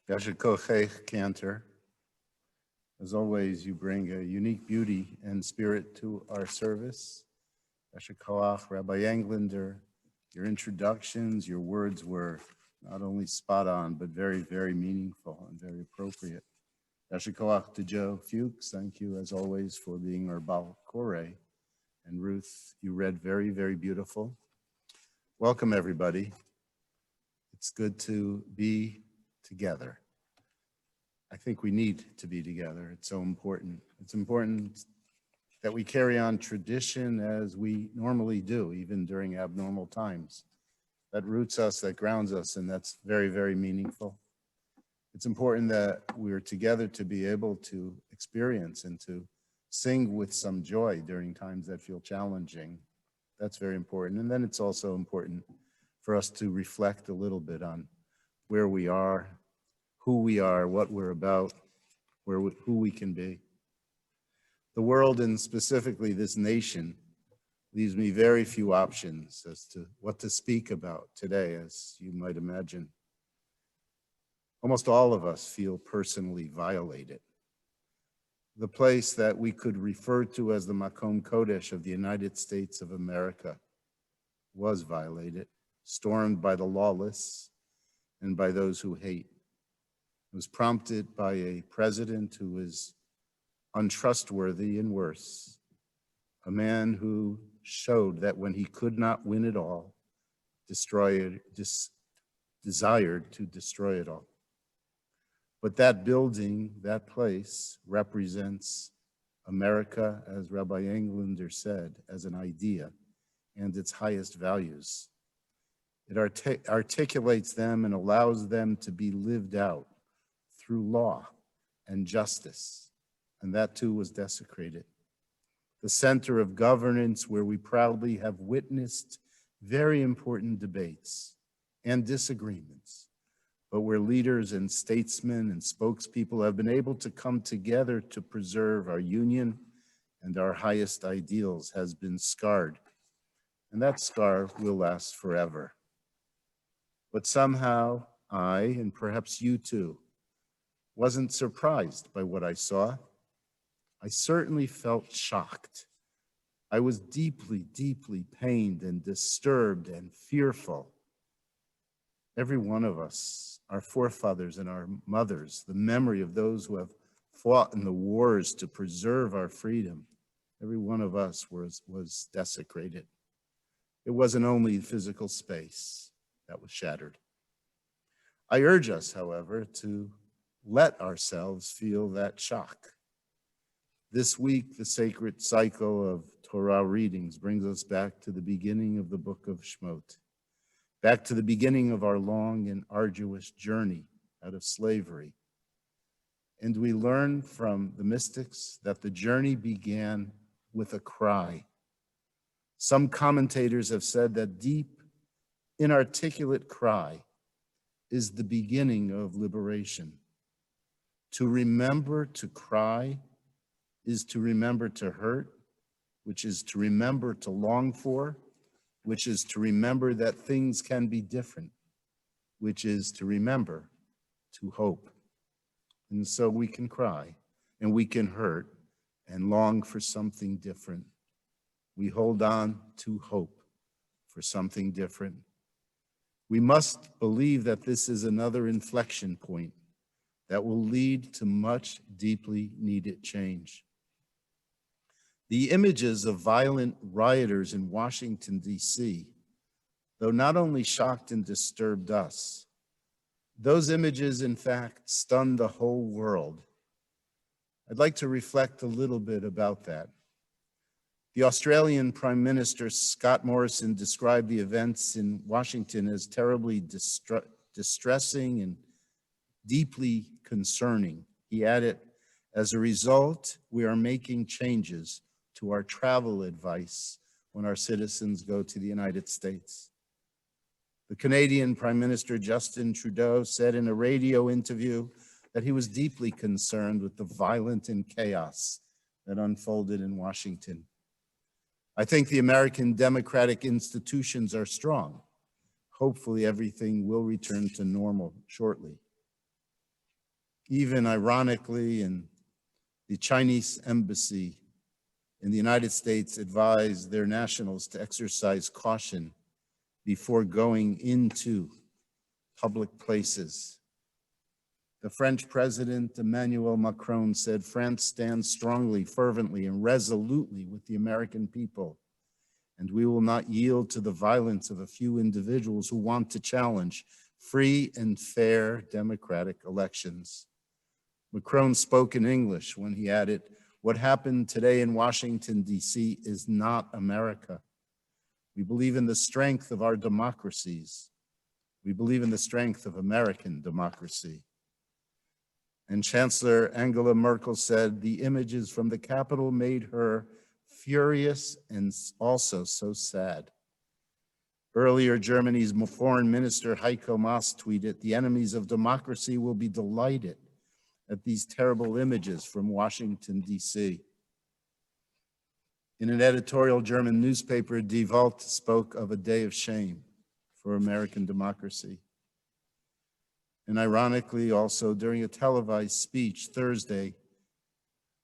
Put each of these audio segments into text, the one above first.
Yashikochech Cantor. As always, you bring a unique beauty and spirit to our service. Yashikoach, Rabbi Englander, your introductions, your words were not only spot on, but very, very meaningful and very appropriate. Yashikoach to Joe Fuchs, thank you as always for being our Bal Kore. And Ruth, you read very, very beautiful. Welcome everybody. It's good to be together. I think we need to be together. It's so important. It's important that we carry on tradition as we normally do, even during abnormal times. That roots us, that grounds us, and that's very, very meaningful. It's important that we're together to be able to experience and to sing with some joy during times that feel challenging. That's very important. And then it's also important for us to reflect a little bit on where we are, who we are, what we're about, who we can be. The world, and specifically this nation, leaves me very few options as to what to speak about today, as you might imagine. Almost all of us feel personally violated. The place that we could refer to as the Makom Kodesh of the United States of America was violated, stormed by the lawless and by those who hate. It was prompted by a president who is untrustworthy and worse, a man who showed that when he could not win it all, desired to destroy it all. But that building, that place, represents America, as Rabbi Englander said, as an idea and its highest values. It articulates them and allows them to be lived out through law and justice, and that too was desecrated. The center of governance where we proudly have witnessed very important debates and disagreements, but where leaders and statesmen and spokespeople have been able to come together to preserve our union and our highest ideals has been scarred, and that scar will last forever. But somehow I, and perhaps you too, wasn't surprised by what I saw. I certainly felt shocked. I was deeply, deeply pained and disturbed and fearful. Every one of us, our forefathers and our mothers, the memory of those who have fought in the wars to preserve our freedom, every one of us was desecrated. It wasn't only physical space that was shattered. I urge us, however, to let ourselves feel that shock. This week, the sacred cycle of Torah readings brings us back to the beginning of the book of Shemot, back to the beginning of our long and arduous journey out of slavery. And we learn from the mystics that the journey began with a cry. Some commentators have said that deep, inarticulate cry is the beginning of liberation. To remember to cry is to remember to hurt, which is to remember to long for, which is to remember that things can be different, which is to remember to hope. And so we can cry and we can hurt and long for something different. We hold on to hope for something different. We must believe that this is another inflection point that will lead to much deeply needed change. The images of violent rioters in Washington, D.C., though not only shocked and disturbed us, those images, in fact, stunned the whole world. I'd like to reflect a little bit about that. The Australian Prime Minister, Scott Morrison, described the events in Washington as terribly distressing and deeply concerning. He added, as a result, we are making changes to our travel advice when our citizens go to the United States. The Canadian Prime Minister, Justin Trudeau, said in a radio interview that he was deeply concerned with the violence and chaos that unfolded in Washington. I think the American democratic institutions are strong. Hopefully everything will return to normal shortly. Even ironically, in the Chinese embassy in the United States advised their nationals to exercise caution before going into public places. The French President Emmanuel Macron said, "France stands strongly, fervently, and resolutely with the American people, and we will not yield to the violence of a few individuals who want to challenge free and fair democratic elections." Macron spoke in English when he added, "What happened today in Washington, D.C. is not America. We believe in the strength of our democracies. We believe in the strength of American democracy." And Chancellor Angela Merkel said, "The images from the Capitol made her furious and also so sad." Earlier, Germany's Foreign Minister Heiko Maas tweeted, "The enemies of democracy will be delighted at these terrible images from Washington, D.C." In an editorial, German newspaper Die Welt spoke of a day of shame for American democracy. And ironically, also during a televised speech Thursday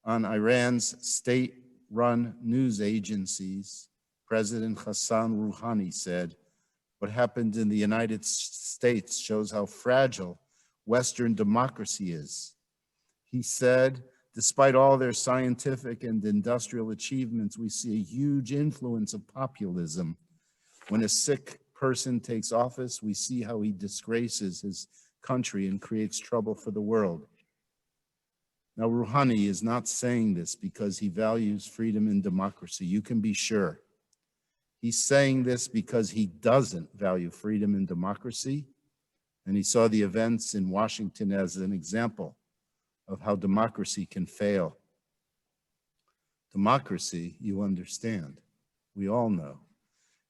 on Iran's state-run news agencies, President Hassan Rouhani said, "What happened in the United States shows how fragile Western democracy is." He said, "Despite all their scientific and industrial achievements, we see a huge influence of populism. When a sick person takes office, we see how he disgraces his country and creates trouble for the world." Now, Rouhani is not saying this because he values freedom and democracy. You can be sure. He's saying this because he doesn't value freedom and democracy, and he saw the events in Washington as an example of how democracy can fail. Democracy, you understand, we all know,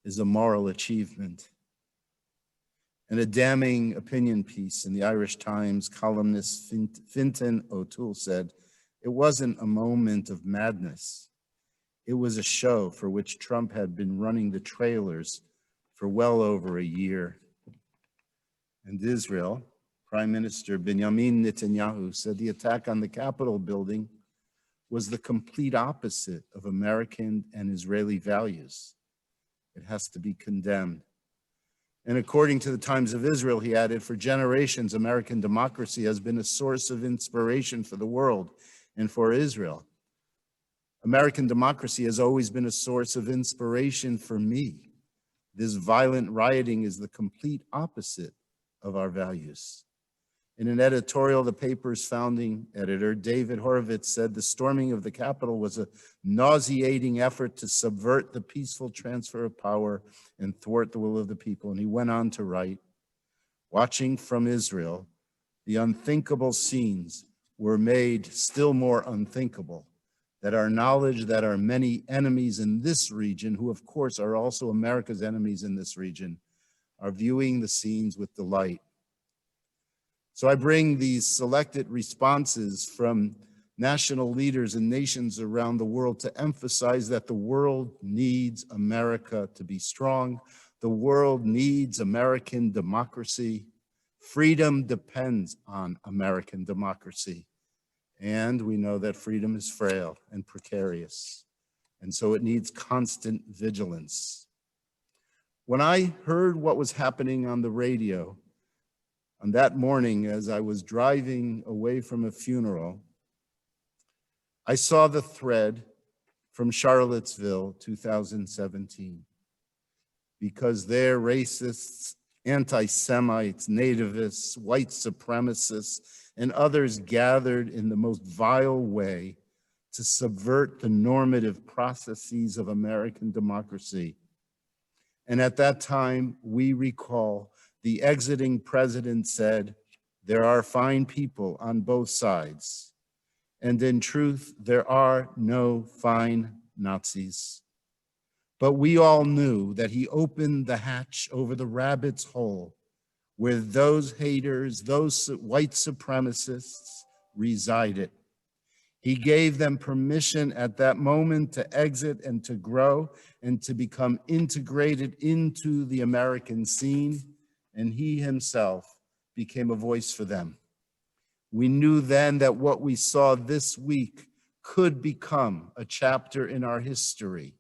is a moral achievement. In a damning opinion piece in the Irish Times, columnist Fintan O'Toole said, "It wasn't a moment of madness. It was a show for which Trump had been running the trailers for well over a year." And Israel, Prime Minister Benjamin Netanyahu said the attack on the Capitol building was the complete opposite of American and Israeli values. It has to be condemned. And according to the Times of Israel, he added, "For generations, American democracy has been a source of inspiration for the world and for Israel. American democracy has always been a source of inspiration for me. This violent rioting is the complete opposite of our values." In an editorial, the paper's founding editor, David Horowitz, said the storming of the Capitol was a nauseating effort to subvert the peaceful transfer of power and thwart the will of the people. And he went on to write, "Watching from Israel, the unthinkable scenes were made still more unthinkable, that our knowledge that our many enemies in this region, who of course are also America's enemies in this region, are viewing the scenes with delight." So I bring these selected responses from national leaders and nations around the world to emphasize that the world needs America to be strong. The world needs American democracy. Freedom depends on American democracy. And we know that freedom is frail and precarious. And so it needs constant vigilance. When I heard what was happening on the radio, on that morning, as I was driving away from a funeral, I saw the thread from Charlottesville, 2017, because they're racists, anti-Semites, nativists, white supremacists, and others gathered in the most vile way to subvert the normative processes of American democracy. And at that time, we recall the exiting president said, "There are fine people on both sides. And in truth, there are no fine Nazis." But we all knew that he opened the hatch over the rabbit's hole where those haters, those white supremacists resided. He gave them permission at that moment to exit and to grow and to become integrated into the American scene. And he himself became a voice for them. We knew then that what we saw this week could become a chapter in our history.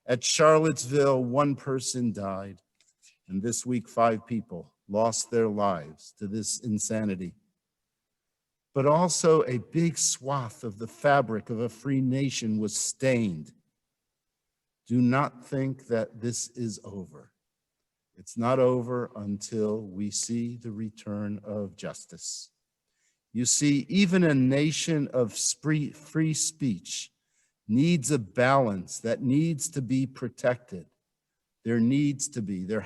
At Charlottesville, one person died, and this week 5 people lost their lives to this insanity. But also a big swath of the fabric of a free nation was stained. Do not think that this is over. It's not over until we see the return of justice. You see, even a nation of free speech needs a balance that needs to be protected. There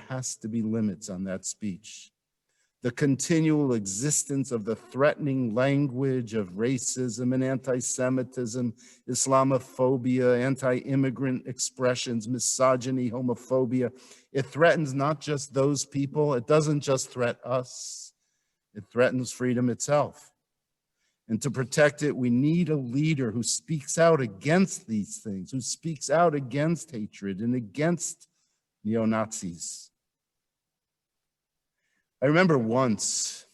has to be limits on that speech. The continual existence of the threatening language of racism and anti-Semitism, Islamophobia, anti-immigrant expressions, misogyny, homophobia, it threatens not just those people, it doesn't just threaten us, it threatens freedom itself. And to protect it, we need a leader who speaks out against these things, who speaks out against hatred and against neo-Nazis. I remember once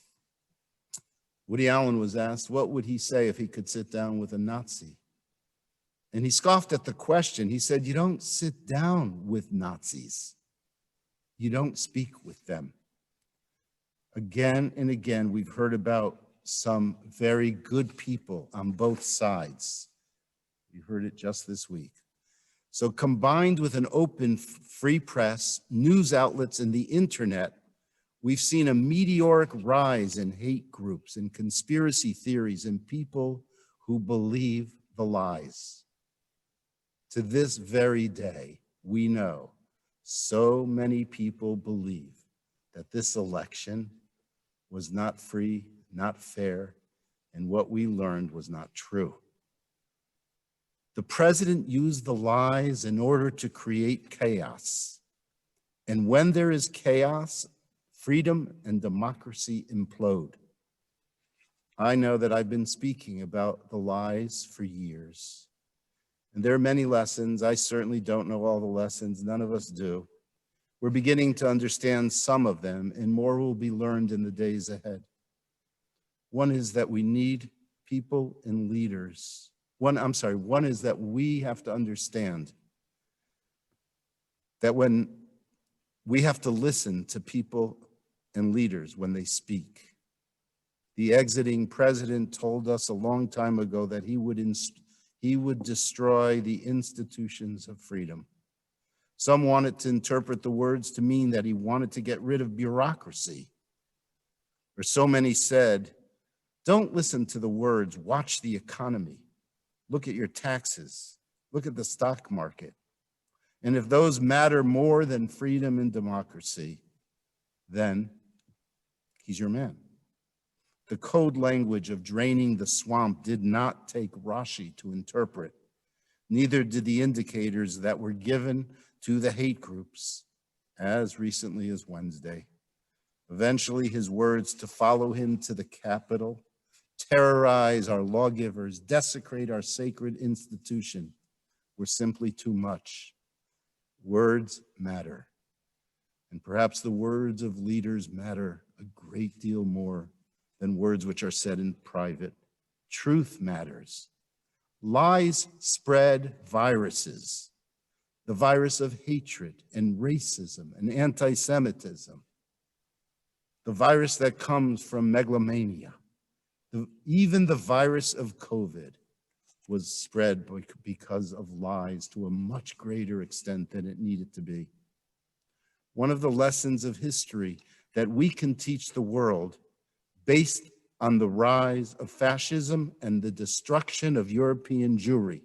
Woody Allen was asked, what would he say if he could sit down with a Nazi? And he scoffed at the question. He said, you don't sit down with Nazis. You don't speak with them. Again and again, we've heard about some very good people on both sides. You heard it just this week. So combined with an open, free press, news outlets, and the internet, we've seen a meteoric rise in hate groups and conspiracy theories and people who believe the lies. To this very day, we know so many people believe that this election was not free, not fair, and what we learned was not true. The president used the lies in order to create chaos. And when there is chaos, freedom and democracy implode. I know that I've been speaking about the lies for years. And there are many lessons. I certainly don't know all the lessons. None of us do. We're beginning to understand some of them, and more will be learned in the days ahead. One is that we need people and leaders. One is that we have to understand that when we have to listen to people and leaders when they speak. The exiting president told us a long time ago that he would destroy the institutions of freedom. Some wanted to interpret the words to mean that he wanted to get rid of bureaucracy. Or so many said, don't listen to the words, watch the economy. Look at your taxes. Look at the stock market. And if those matter more than freedom and democracy, then he's your man. The code language of draining the swamp did not take Rashi to interpret. Neither did the indicators that were given to the hate groups as recently as Wednesday. Eventually, his words to follow him to the Capitol, terrorize our lawgivers, desecrate our sacred institution were simply too much. Words matter. And perhaps the words of leaders matter a great deal more than words which are said in private. Truth matters. Lies spread viruses. The virus of hatred and racism and anti-Semitism. The virus that comes from megalomania. Even the virus of COVID was spread because of lies to a much greater extent than it needed to be. One of the lessons of history that we can teach the world based on the rise of fascism and the destruction of European Jewry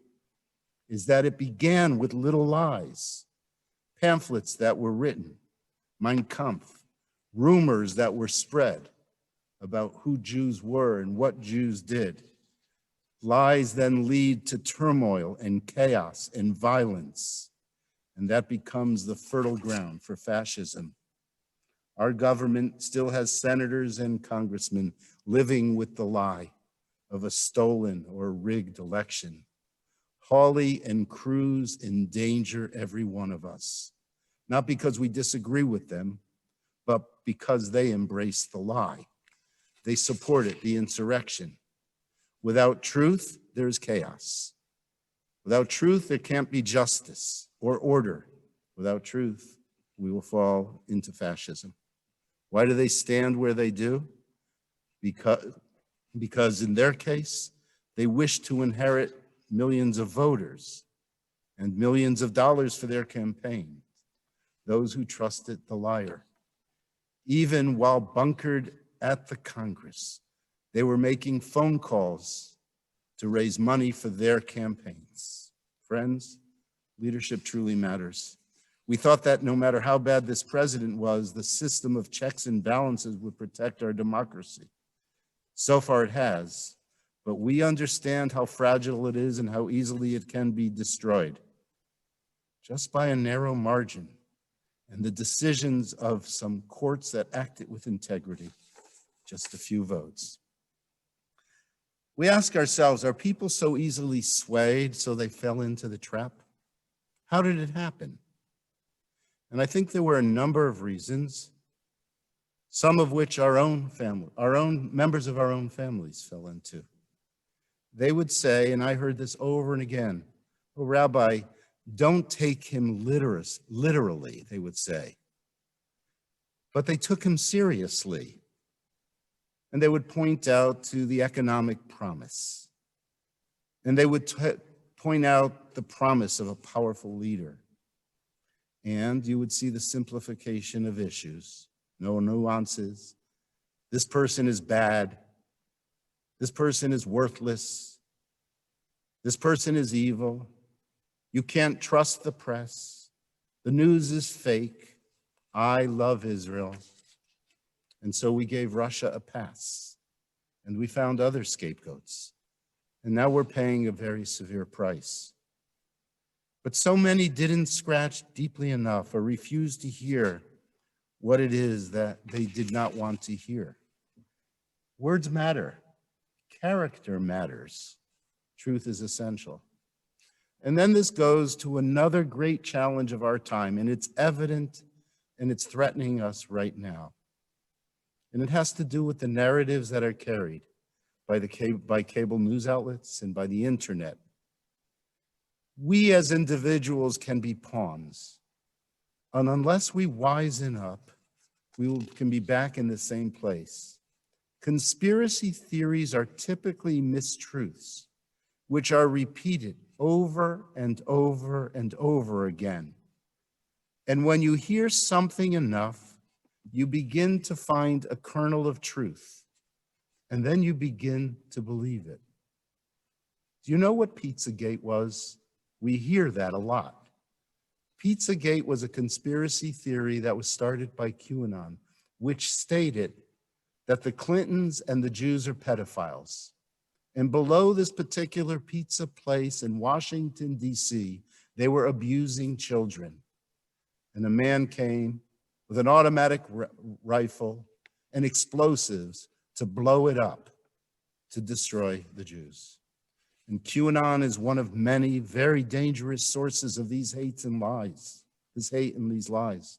is that it began with little lies, pamphlets that were written, Mein Kampf, rumors that were spread about who Jews were and what Jews did. Lies then lead to turmoil and chaos and violence, and that becomes the fertile ground for fascism. Our government still has senators and congressmen living with the lie of a stolen or rigged election. Hawley and Cruz endanger every one of us, not because we disagree with them, but because they embrace the lie. They supported the insurrection. Without truth, there is chaos. Without truth, there can't be justice or order. Without truth, we will fall into fascism. Why do they stand where they do? Because in their case, they wish to inherit millions of voters and millions of dollars for their campaign, those who trusted the liar. Even while bunkered at the Congress, they were making phone calls to raise money for their campaigns. Friends, leadership truly matters. We thought that no matter how bad this president was, the system of checks and balances would protect our democracy. So far it has, but we understand how fragile it is and how easily it can be destroyed. Just by a narrow margin and the decisions of some courts that acted with integrity, just a few votes. We ask ourselves, are people so easily swayed so they fell into the trap? How did it happen? And I think there were a number of reasons, some of which our own members of our own families fell into. They would say, and I heard this over and again, "Oh, Rabbi, don't take him literally," they would say. But they took him seriously. And they would point out to the economic promise. And they would point out the promise of a powerful leader. And you would see the simplification of issues, no nuances. This person is bad. This person is worthless. This person is evil. You can't trust the press. The news is fake. I love Israel. And so we gave Russia a pass, and we found other scapegoats. And now we're paying a very severe price. But so many didn't scratch deeply enough or refused to hear what it is that they did not want to hear. Words matter. Character matters. Truth is essential. And then this goes to another great challenge of our time, and it's evident and it's threatening us right now. And it has to do with the narratives that are carried by cable news outlets and by the internet. We as individuals can be pawns. And unless we wisen up, can be back in the same place. Conspiracy theories are typically mistruths, which are repeated over and over and over again. And when you hear something enough, you begin to find a kernel of truth, and then you begin to believe it. Do you know what Pizzagate was? We hear that a lot. Pizzagate was a conspiracy theory that was started by QAnon, which stated that the Clintons and the Jews are pedophiles. And below this particular pizza place in Washington, D.C., they were abusing children. And a man came with an automatic rifle and explosives to blow it up, to destroy the Jews. And QAnon is one of many very dangerous sources of these hates and lies, this hate and these lies.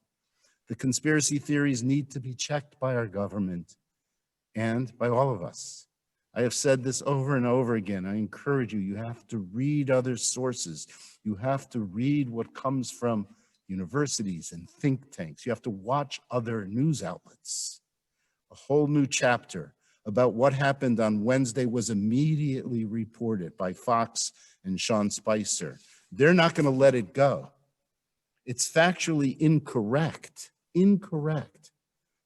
The conspiracy theories need to be checked by our government and by all of us. I have said this over and over again. I encourage you, you have to read other sources. You have to read what comes from universities and think tanks. You have to watch other news outlets. A whole new chapter about what happened on Wednesday was immediately reported by Fox and Sean Spicer. They're not going to let it go. It's factually incorrect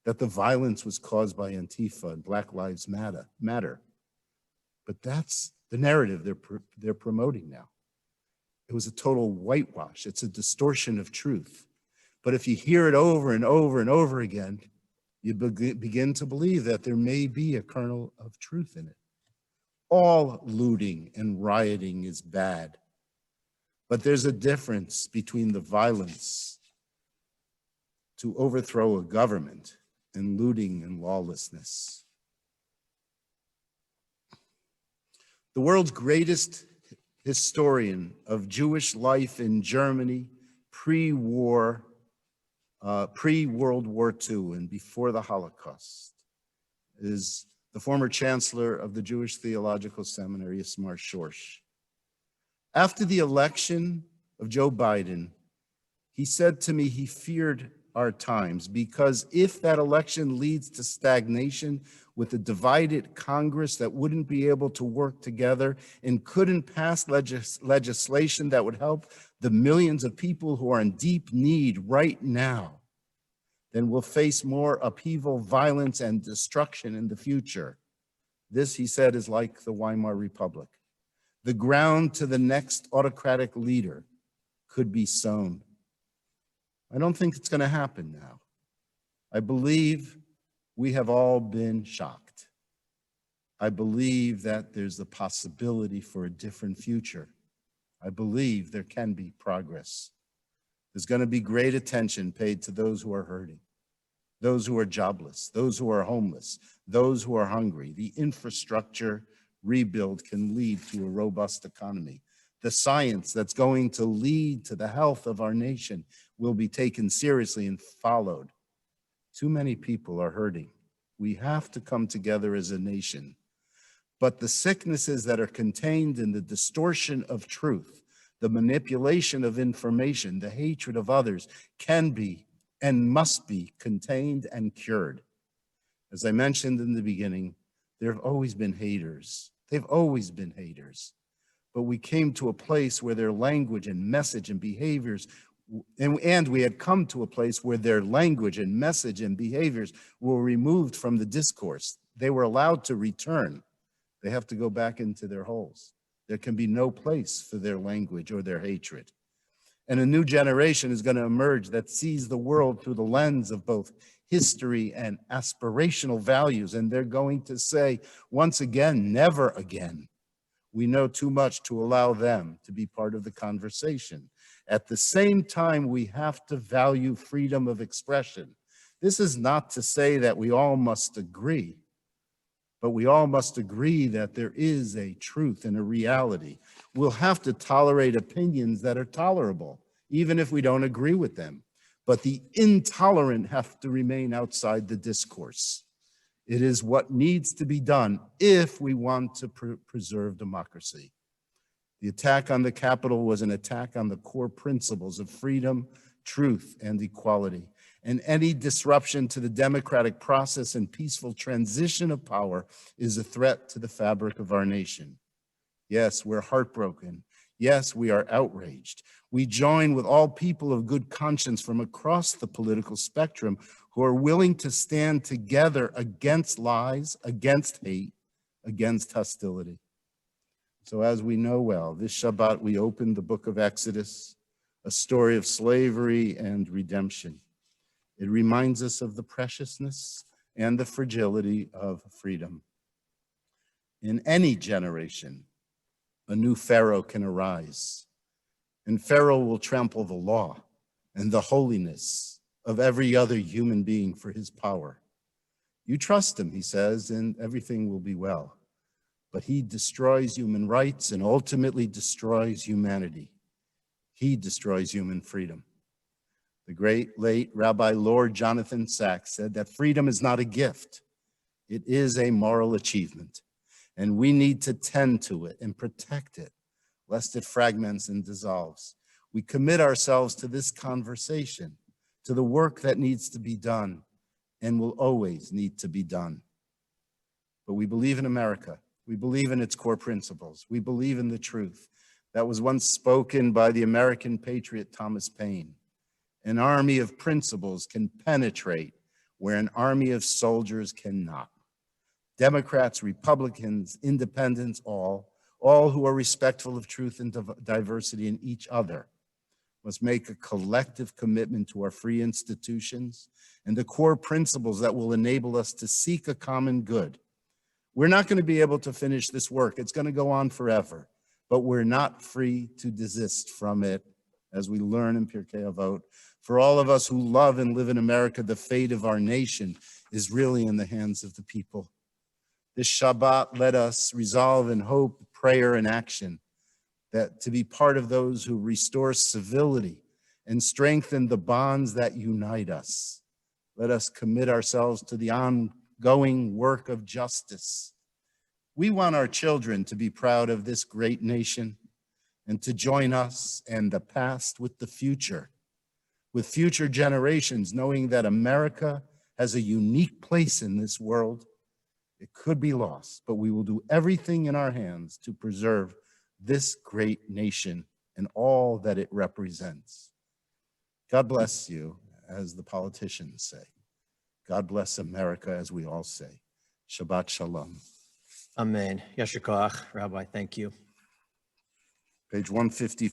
that the violence was caused by Antifa and Black Lives Matter. But that's the narrative they're promoting now. It was a total whitewash. It's a distortion of truth. But if you hear it over and over and over again, you begin to believe that there may be a kernel of truth in it. All looting and rioting is bad. But there's a difference between the violence to overthrow a government and looting and lawlessness. The world's greatest historian of Jewish life in Germany pre-war, pre-World War II and before the Holocaust is the former chancellor of the Jewish Theological Seminary, Ismar Shorsh. After the election of Joe Biden, he said to me he feared our times because if that election leads to stagnation with a divided Congress that wouldn't be able to work together and couldn't pass legislation that would help the millions of people who are in deep need right now, then we'll face more upheaval, violence, and destruction in the future. This, he said, is like the Weimar Republic. The ground to the next autocratic leader could be sown. I don't think it's going to happen now. I believe we have all been shocked. I believe that there's the possibility for a different future. I believe there can be progress. There's going to be great attention paid to those who are hurting, those who are jobless, those who are homeless, those who are hungry. The infrastructure rebuild can lead to a robust economy. The science that's going to lead to the health of our nation will be taken seriously and followed. Too many people are hurting. We have to come together as a nation. But the sicknesses that are contained in the distortion of truth, the manipulation of information, the hatred of others can be and must be contained and cured. As I mentioned in the beginning, there have always been haters. They've always been haters. But we came to a place where their language and message and behaviors, and we had come to a place where their language and message and behaviors were removed from the discourse. They were allowed to return. They have to go back into their holes. There can be no place for their language or their hatred. And a new generation is going to emerge that sees the world through the lens of both history and aspirational values. And they're going to say, once again, never again. We know too much to allow them to be part of the conversation. At the same time, we have to value freedom of expression. This is not to say that we all must agree, but we all must agree that there is a truth and a reality. We'll have to tolerate opinions that are tolerable, even if we don't agree with them. But the intolerant have to remain outside the discourse. It is what needs to be done if we want to preserve democracy. The attack on the Capitol was an attack on the core principles of freedom, truth, and equality. And any disruption to the democratic process and peaceful transition of power is a threat to the fabric of our nation. Yes, we're heartbroken. Yes, we are outraged. We join with all people of good conscience from across the political spectrum who are willing to stand together against lies, against hate, against hostility. So as we know well, this Shabbat we opened the book of Exodus, a story of slavery and redemption. It reminds us of the preciousness and the fragility of freedom. In any generation, a new Pharaoh can arise, and Pharaoh will trample the law and the holiness of every other human being for his power. You trust him, he says, and everything will be well. But he destroys human rights and ultimately destroys humanity. He destroys human freedom. The great late Rabbi Lord Jonathan Sacks said that freedom is not a gift. It is a moral achievement, and we need to tend to it and protect it, lest it fragments and dissolves. We commit ourselves to this conversation, to the work that needs to be done and will always need to be done. But we believe in America. We believe in its core principles. We believe in the truth that was once spoken by the American patriot Thomas Paine. An army of principles can penetrate where an army of soldiers cannot. Democrats, Republicans, independents, all who are respectful of truth and diversity in each other must make a collective commitment to our free institutions and the core principles that will enable us to seek a common good. We're not going to be able to finish this work. It's going to go on forever, but we're not free to desist from it, as we learn in Pirkei Avot. For all of us who love and live in America, the fate of our nation is really in the hands of the people. This Shabbat, let us resolve in hope, prayer, and action that to be part of those who restore civility and strengthen the bonds that unite us. Let us commit ourselves to the ongoing work of justice. We want our children to be proud of this great nation and to join us and the past with the future, with future generations, knowing that America has a unique place in this world. It could be lost, but we will do everything in our hands to preserve this great nation and all that it represents. God bless you, as the politicians say. God bless America, as we all say. Shabbat Shalom. Amen. Yasher koach, Rabbi. Thank you. Page 150.